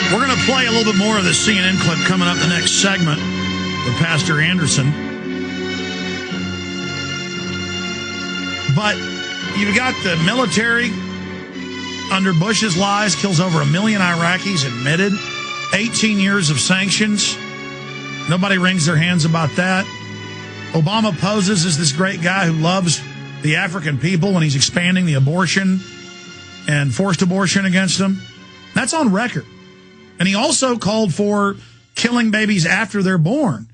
We're going to play a little bit more of the CNN clip coming up in the next segment with Pastor Anderson. But you've got the military under Bush's lies, kills over 1 million Iraqis, admitted. 18 years of sanctions. Nobody wrings their hands about that. Obama poses as this great guy who loves the African people when he's expanding the abortion and forced abortion against them. That's on record. And he also called for killing babies after they're born,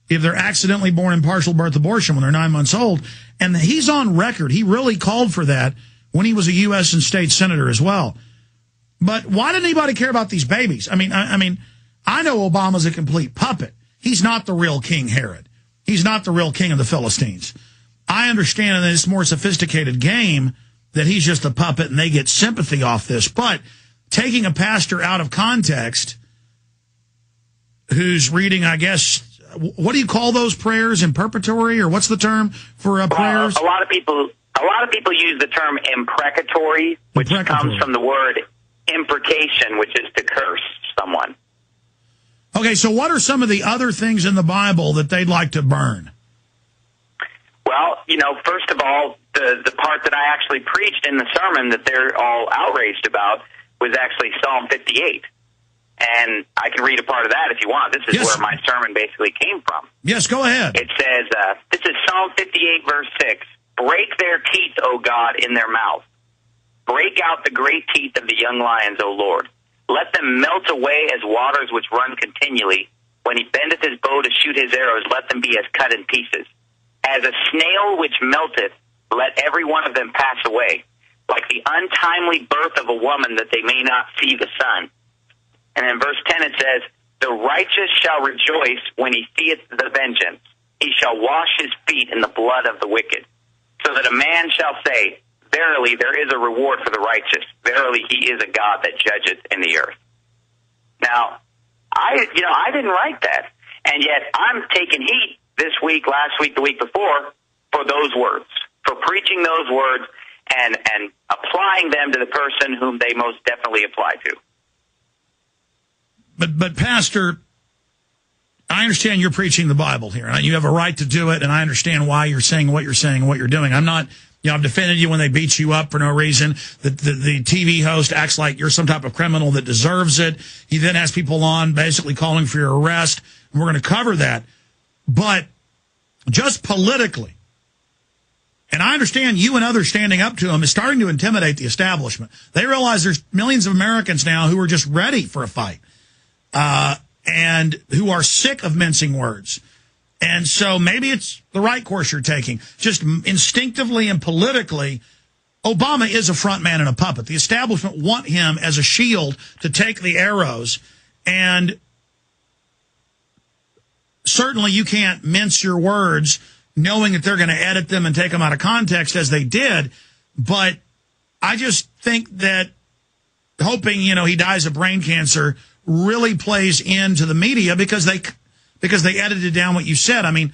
if they're accidentally born in partial birth abortion when they're 9 months old. And he's on record. He really called for that when he was a U.S. and state senator as well. But why did anybody care about these babies? I mean, I know Obama's a complete puppet. He's not the real King Herod. He's not the real king of the Philistines. I understand in this more sophisticated game that he's just a puppet and they get sympathy off this. But taking a pastor out of context who's reading, I guess, what do you call those prayers, imprecatory, or what's the term for prayers? A lot of people use the term imprecatory, which comes from the word imprecation, which is to curse someone. Okay, so what are some of the other things in the Bible that they'd like to burn? Well, first of all, the part that I actually preached in the sermon that they're all outraged about was actually Psalm 58. And I can read a part of that if you want. This is where my sermon basically came from. Yes, go ahead. It says, this is Psalm 58, verse 6. Break their teeth, O God, in their mouth. Break out the great teeth of the young lions, O Lord. Let them melt away as waters which run continually. When he bendeth his bow to shoot his arrows, let them be as cut in pieces. As a snail which melteth, let every one of them pass away. Like the untimely birth of a woman, that they may not see the sun. And in verse 10 it says, the righteous shall rejoice when he seeth the vengeance. He shall wash his feet in the blood of the wicked. So that a man shall say, verily there is a reward for the righteous. Verily he is a God that judgeth in the earth. Now, I didn't write that. And yet I'm taking heat this week, last week, the week before, for those words, for preaching those words and applying them to the person whom they most definitely apply to. But Pastor, I understand you're preaching the Bible here, and you have a right to do it, and I understand why you're saying what you're saying and what you're doing. I'm not, I've defended you when they beat you up for no reason. The TV host acts like you're some type of criminal that deserves it. He then has people on basically calling for your arrest, and we're going to cover that. But just politically, and I understand you and others standing up to him is starting to intimidate the establishment. They realize there's millions of Americans now who are just ready for a fight. And who are sick of mincing words. And so maybe it's the right course you're taking. Just instinctively and politically, Obama is a front man and a puppet. The establishment want him as a shield to take the arrows. And certainly you can't mince your words knowing that they're going to edit them and take them out of context as they did. But I just think that hoping, he dies of brain cancer really plays into the media because they edited down what you said. I mean,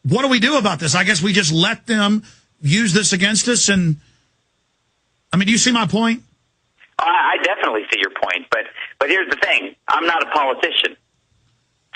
what do we do about this? I guess we just let them use this against us. And I mean, do you see my point? I definitely see your point, but here's the thing. I'm not a politician,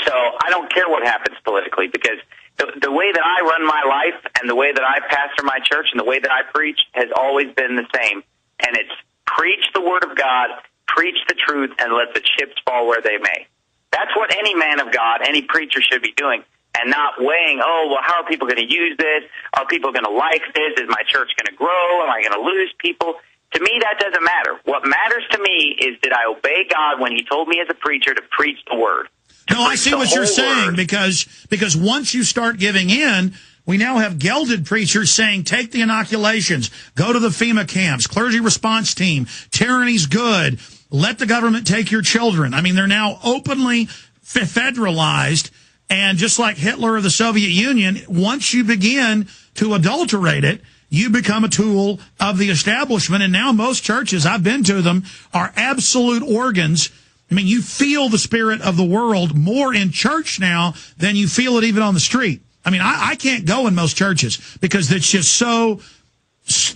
so I don't care what happens politically, because the way that I run my life and the way that I pastor my church and the way that I preach has always been the same. And it's preach the word of God, preach the truth, and let the chips fall where they may. That's what any man of God, any preacher should be doing, and not weighing, how are people going to use this? Are people going to like this? Is my church going to grow? Am I going to lose people? To me, that doesn't matter. What matters to me is, did I obey God when he told me as a preacher to preach the word? No, I see what you're saying, because once you start giving in, we now have gelded preachers saying, take the inoculations, go to the FEMA camps, clergy response team, tyranny's good, let the government take your children. I mean, they're now openly federalized, and just like Hitler or the Soviet Union, once you begin to adulterate it, you become a tool of the establishment. And now most churches, I've been to them, are absolute organs. I mean, you feel the spirit of the world more in church now than you feel it even on the street. I mean, I can't go in most churches because it's just so,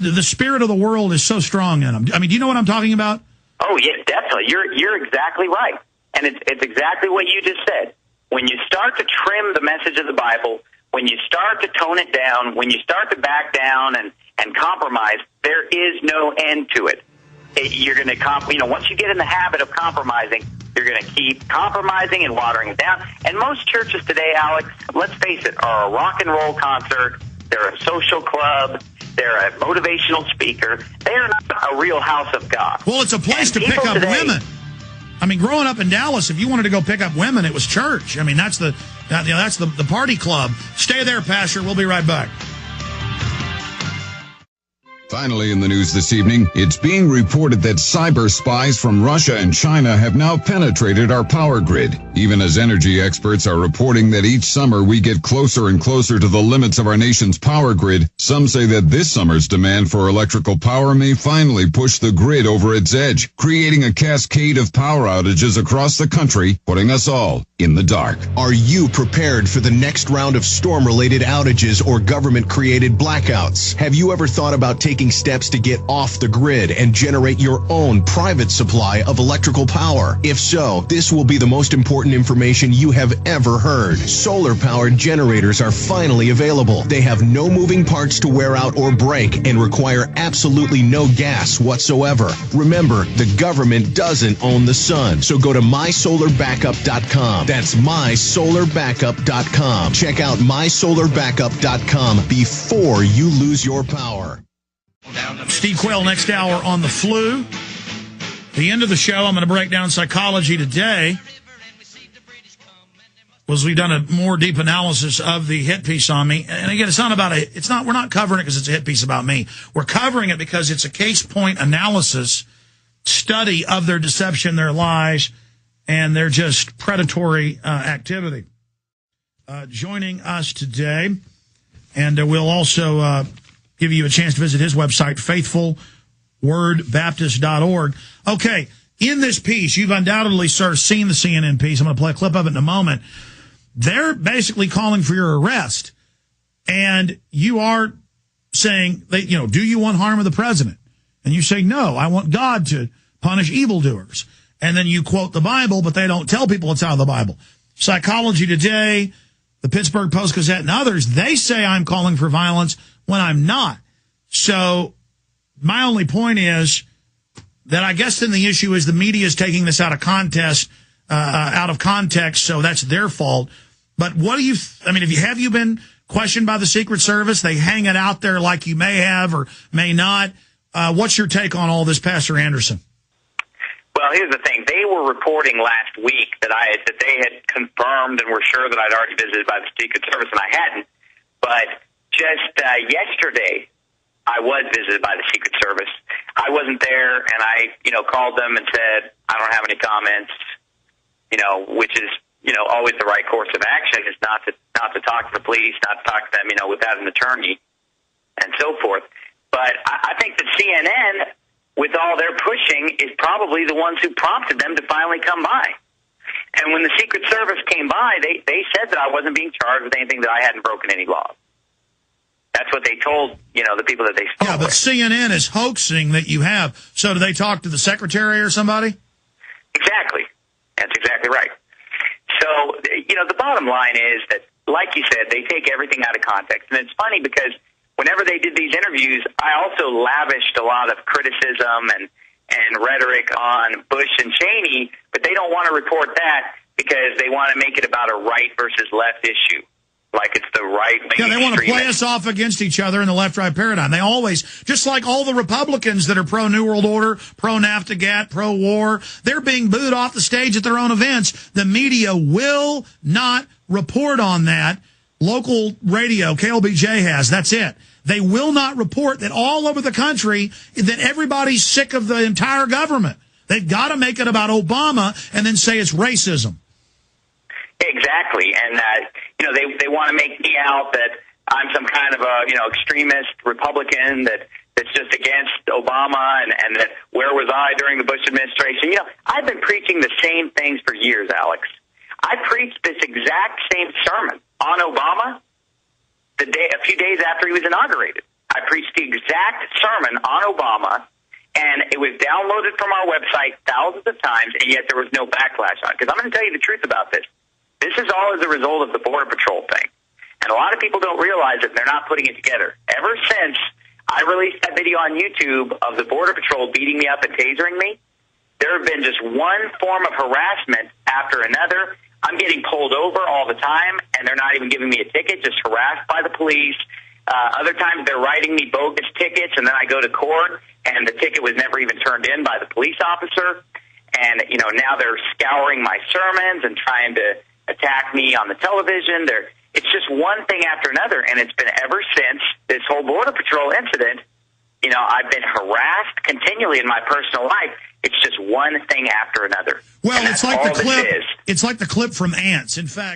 the spirit of the world is so strong in them. I mean, do you know what I'm talking about? Oh, yeah, definitely. You're exactly right. And it's exactly what you just said. When you start to trim the message of the Bible, when you start to tone it down, when you start to back down and compromise, there is no end to it. You're going to, once you get in the habit of compromising, you're going to keep compromising and watering it down. And most churches today, Alex, let's face it, are a rock and roll concert. They're a social club. They're a motivational speaker. They are not a real house of God. Well, it's a place to pick up women. I mean, growing up in Dallas, if you wanted to go pick up women, it was church. I mean, that's the party club. Stay there, Pastor. We'll be right back. Finally in the news this evening, it's being reported that cyber spies from Russia and China have now penetrated our power grid. Even as energy experts are reporting that each summer we get closer and closer to the limits of our nation's power grid, some say that this summer's demand for electrical power may finally push the grid over its edge, creating a cascade of power outages across the country, putting us all in the dark. Are you prepared for the next round of storm-related outages or government-created blackouts? Have you ever thought about taking steps to get off the grid and generate your own private supply of electrical power? If so, this will be the most important information you have ever heard. Solar-powered generators are finally available. They have no moving parts to wear out or break and require absolutely no gas whatsoever. Remember, the government doesn't own the sun, so go to mysolarbackup.com. That's mysolarbackup.com. Check out mysolarbackup.com before you lose your power. Steve Quayle next hour on the flu. The end of the show, I'm going to break down Psychology Today. We've done a more deep analysis of the hit piece on me. And again, we're not covering it because it's a hit piece about me. We're covering it because it's a case point analysis study of their deception, their lies, and their just predatory activity. Joining us today, and we'll also give you a chance to visit his website, faithfulwordbaptist.org. Okay, in this piece, you've undoubtedly, sir, seen the CNN piece. I'm going to play a clip of it in a moment. They're basically calling for your arrest, and you are saying, do you want harm of the president? And you say, no, I want God to punish evildoers. And then you quote the Bible, but they don't tell people it's out of the Bible. Psychology Today, the Pittsburgh Post-Gazette, and others, they say I'm calling for violence when I'm not. So my only point is that I guess then the issue is the media is taking this out of context, so that's their fault. But what do you, have you been questioned by the Secret Service? They hang it out there like you may have or may not. What's your take on all this, Pastor Anderson? Well, here's the thing. They were reporting last week that they had confirmed and were sure that I'd already visited by the Secret Service, and I hadn't. But just yesterday, I was visited by the Secret Service. I wasn't there, and I, called them and said, I don't have any comments, which is, always the right course of action is not to talk to the police, not to talk to them, without an attorney and so forth. But I think that CNN, with all their pushing, is probably the ones who prompted them to finally come by. And when the Secret Service came by, they said that I wasn't being charged with anything, that I hadn't broken any laws. That's what they told, the people that they spoke Yeah, but with. CNN is hoaxing that you have. So do they talk to the secretary or somebody? Exactly. That's exactly right. So, the bottom line is that, like you said, they take everything out of context. And it's funny because whenever they did these interviews, I also lavished a lot of criticism and rhetoric on Bush and Cheney, but they don't want to report that because they want to make it about a right versus left issue. Like it's the right wing. Yeah, they want to play us off against each other in the left-right paradigm. They always, just like all the Republicans that are pro-New World Order, pro-NAFTA, pro-war, they're being booed off the stage at their own events. The media will not report on that. Local radio, KLBJ has, that's it. They will not report that all over the country that everybody's sick of the entire government. They've got to make it about Obama and then say it's racism. Exactly, and they want to make me out that I'm some kind of a extremist Republican that's just against Obama, and that where was I during the Bush administration? I've been preaching the same things for years, Alex. I preached this exact same sermon on Obama a few days after he was inaugurated. I preached the exact sermon on Obama, And it was downloaded from our website thousands of times, and yet there was no backlash on it. Because I'm going to tell you the truth about this. This is all as a result of the Border Patrol thing. And a lot of people don't realize it, and they're not putting it together. Ever since I released that video on YouTube of the Border Patrol beating me up and tasering me, there have been just one form of harassment after another. I'm getting pulled over all the time, and they're not even giving me a ticket, just harassed by the police. Other times they're writing me bogus tickets, and then I go to court, and the ticket was never even turned in by the police officer. And, you know, now they're scouring my sermons and trying to attack me on the television. It's just one thing after another, and it's been ever since this whole Border Patrol incident. You know, I've been harassed continually in my personal life. It's just one thing after another. Well, it's like the clip. It's like the clip from Ants. In fact,